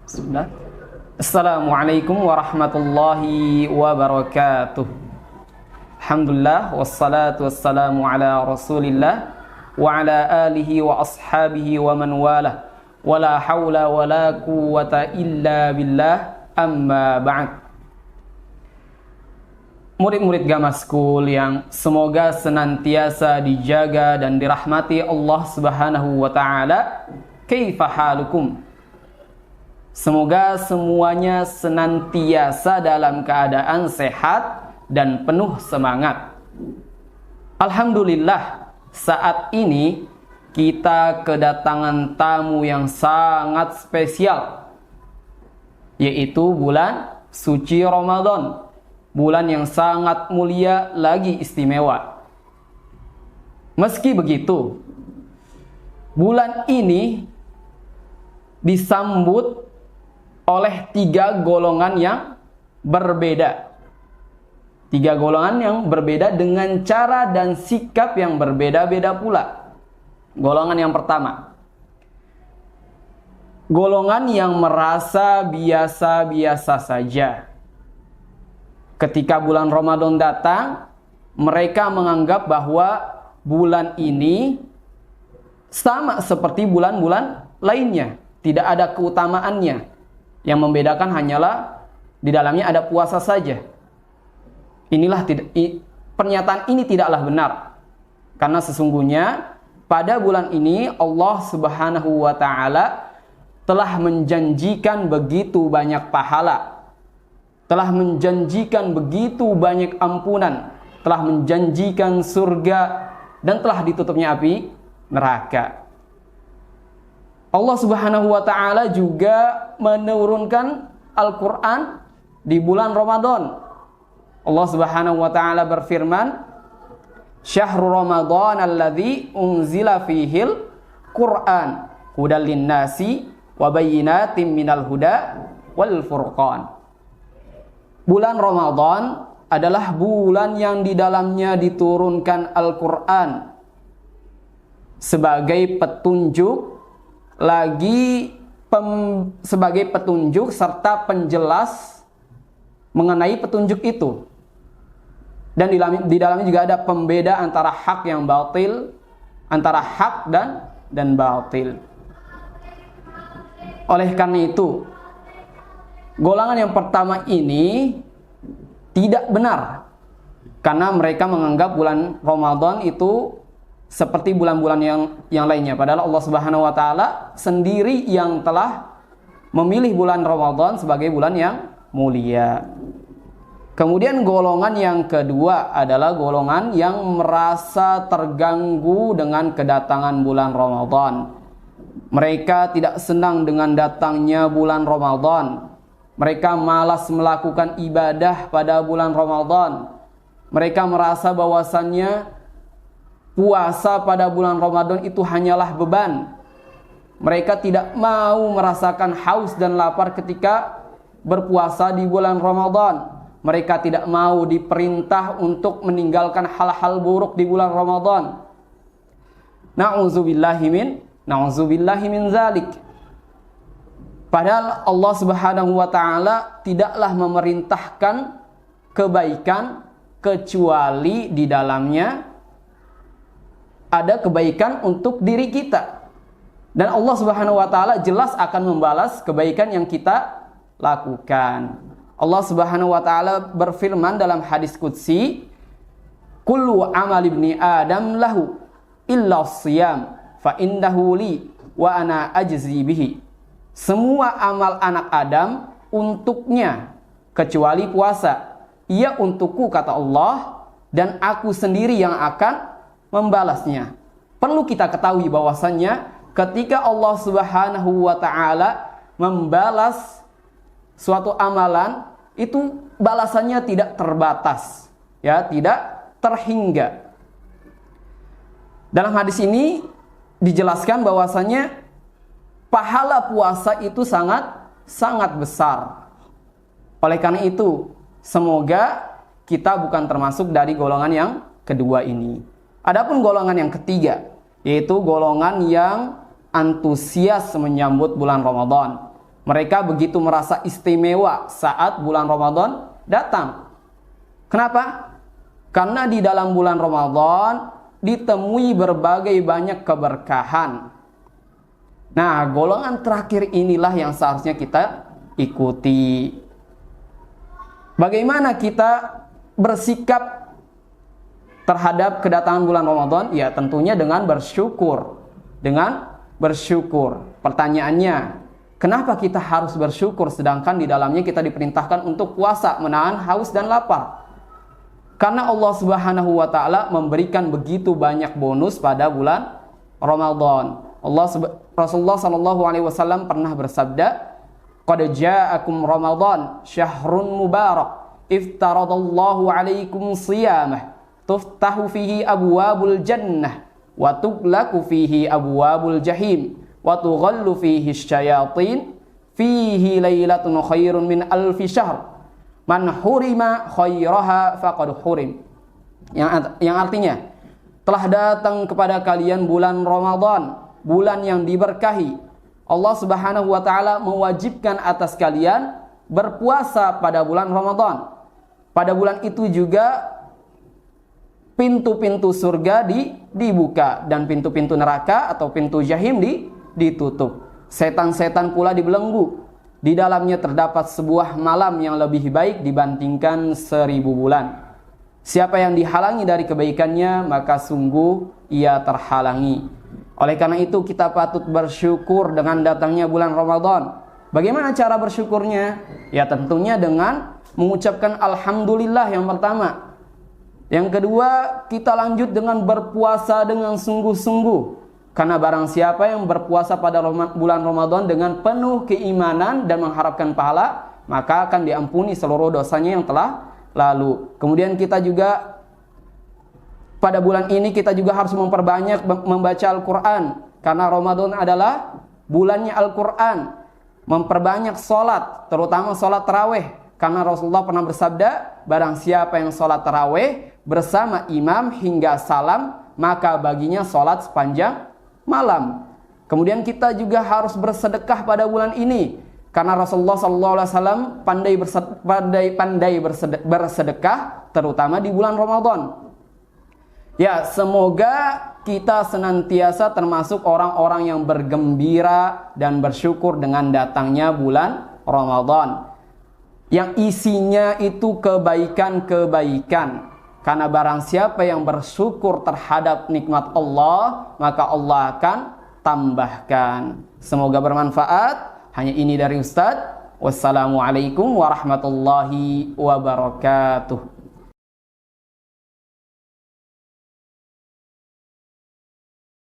Bismillah. Assalamualaikum warahmatullahi wabarakatuh. Alhamdulillah wassalatu wassalamu ala Rasulillah wa ala alihi wa ashabihi wa man walah. Wala haula wala quwwata illa billah, amma ba'd. Murid-murid Gama School yang semoga senantiasa dijaga dan dirahmati Allah Subhanahu wa taala. Kaifa halukum? Semoga semuanya senantiasa dalam keadaan sehat dan penuh semangat. Alhamdulillah, saat ini kita kedatangan tamu yang sangat spesial, yaitu bulan suci Ramadan, bulan yang sangat mulia lagi istimewa. Meski begitu, bulan ini disambut oleh 3 golongan yang berbeda. 3 golongan yang berbeda dengan cara dan sikap yang berbeda-beda pula. Golongan yang pertama, golongan yang merasa biasa-biasa saja. Ketika bulan Ramadan datang, mereka menganggap bahwa bulan ini sama seperti bulan-bulan lainnya, tidak ada keutamaannya. Yang membedakan hanyalah di dalamnya ada puasa saja. Pernyataan ini tidaklah benar. Karena sesungguhnya pada bulan ini Allah Subhanahu wa taala telah menjanjikan begitu banyak pahala, telah menjanjikan begitu banyak ampunan, telah menjanjikan surga, dan telah ditutupnya api neraka. Allah Subhanahu wa taala juga menurunkan Al-Qur'an di bulan Ramadan. Allah Subhanahu wa taala berfirman, "Syahrul Ramadan alladzi unzila fihil Qur'an hudal linnasi wa bayyinatin minal huda wal furqan." Bulan Ramadan adalah bulan yang di dalamnya diturunkan Al-Qur'an sebagai petunjuk, sebagai petunjuk serta penjelas mengenai petunjuk itu. Dan di dalamnya juga ada pembeda antara hak yang batil, antara hak dan batil. Oleh karena itu, golongan yang pertama ini tidak benar, karena mereka menganggap bulan Ramadan itu seperti bulan-bulan yang lainnya. Padahal Allah Subhanahu wa taala sendiri yang telah memilih bulan Ramadan sebagai bulan yang mulia. Kemudian golongan yang kedua adalah golongan yang merasa terganggu dengan kedatangan bulan Ramadan. Mereka tidak senang dengan datangnya bulan Ramadan. Mereka malas melakukan ibadah pada bulan Ramadan. Mereka merasa bahwasannya puasa pada bulan Ramadan itu hanyalah beban. Mereka tidak mau merasakan haus dan lapar ketika berpuasa di bulan Ramadan. Mereka tidak mau diperintah untuk meninggalkan hal-hal buruk di bulan Ramadan. Na'udzubillahi min zalik. Padahal Allah Subhanahu wa taala tidaklah memerintahkan kebaikan kecuali di dalamnya ada kebaikan untuk diri kita. Dan Allah Subhanahu wa taala jelas akan membalas kebaikan yang kita lakukan. Allah Subhanahu wa taala berfirman dalam hadis qudsi, "Kullu amal ibni Adam lahu illa shiyam fa innahu li wa ana ajzi bihi." Semua amal anak Adam untuknya kecuali puasa. Ia untukku, kata Allah, dan aku sendiri yang akan membalasnya. Perlu kita ketahui bahwasannya ketika Allah Subhanahu wa taala membalas suatu amalan, itu balasannya tidak terbatas, ya, tidak terhingga. Dalam hadis ini dijelaskan bahwasannya pahala puasa itu sangat besar. Oleh karena itu, semoga kita bukan termasuk dari golongan yang kedua ini. Adapun golongan yang ketiga, yaitu golongan yang antusias menyambut bulan Ramadan. Mereka begitu merasa istimewa saat bulan Ramadan datang. Kenapa? Karena di dalam bulan Ramadan ditemui berbagai banyak keberkahan. Nah, golongan terakhir inilah yang seharusnya kita ikuti. Bagaimana kita bersikap terhadap kedatangan bulan Ramadan? Ya, tentunya dengan bersyukur. Pertanyaannya, kenapa kita harus bersyukur sedangkan di dalamnya kita diperintahkan untuk puasa, menahan haus dan lapar? Karena Allah Subhanahu wa taala memberikan begitu banyak bonus pada bulan Ramadan. Rasulullah sallallahu alaihi wasallam pernah bersabda, "Qad ja'akum Ramadan syahrun mubarak, iftaradallahu alaikum shiyamah, tuftahu fihi abwabul jannah, wa tughlaqu fihi abwabul jahim, wa tughallu fihi syayatin, fihi lailatun khairun min alfi syahr. Man hurima khairaha faqad hurim." Yang artinya, telah datang kepada kalian bulan Ramadan, bulan yang diberkahi. Allah Subhanahu wa taala mewajibkan atas kalian berpuasa pada bulan Ramadan. Pada bulan itu juga pintu-pintu surga dibuka dan pintu-pintu neraka atau pintu jahim ditutup. Setan-setan pula dibelenggu. Di dalamnya terdapat sebuah malam yang lebih baik dibandingkan 1000 bulan. Siapa yang dihalangi dari kebaikannya, maka sungguh ia terhalangi. Oleh karena itu kita patut bersyukur dengan datangnya bulan Ramadan. Bagaimana cara bersyukurnya? Ya tentunya dengan mengucapkan alhamdulillah yang pertama. Yang kedua, kita lanjut dengan berpuasa dengan sungguh-sungguh. Karena barang siapa yang berpuasa pada bulan Ramadan dengan penuh keimanan dan mengharapkan pahala, maka akan diampuni seluruh dosanya yang telah lalu. Kemudian kita juga pada bulan ini kita juga harus memperbanyak membaca Al-Quran. Karena Ramadan adalah bulannya Al-Quran. Memperbanyak sholat, terutama sholat tarawih. Karena Rasulullah pernah bersabda, barang siapa yang sholat tarawih bersama imam hingga salam, maka baginya sholat sepanjang malam. Kemudian kita juga harus bersedekah pada bulan ini. Karena Rasulullah SAW pandai bersedekah, terutama di bulan Ramadan. Ya, semoga kita senantiasa termasuk orang-orang yang bergembira dan bersyukur dengan datangnya bulan Ramadan. Yang isinya itu kebaikan-kebaikan. Karena barang siapa yang bersyukur terhadap nikmat Allah, maka Allah akan tambahkan. Semoga bermanfaat. Hanya ini dari Ustadz. Wassalamualaikum warahmatullahi wabarakatuh.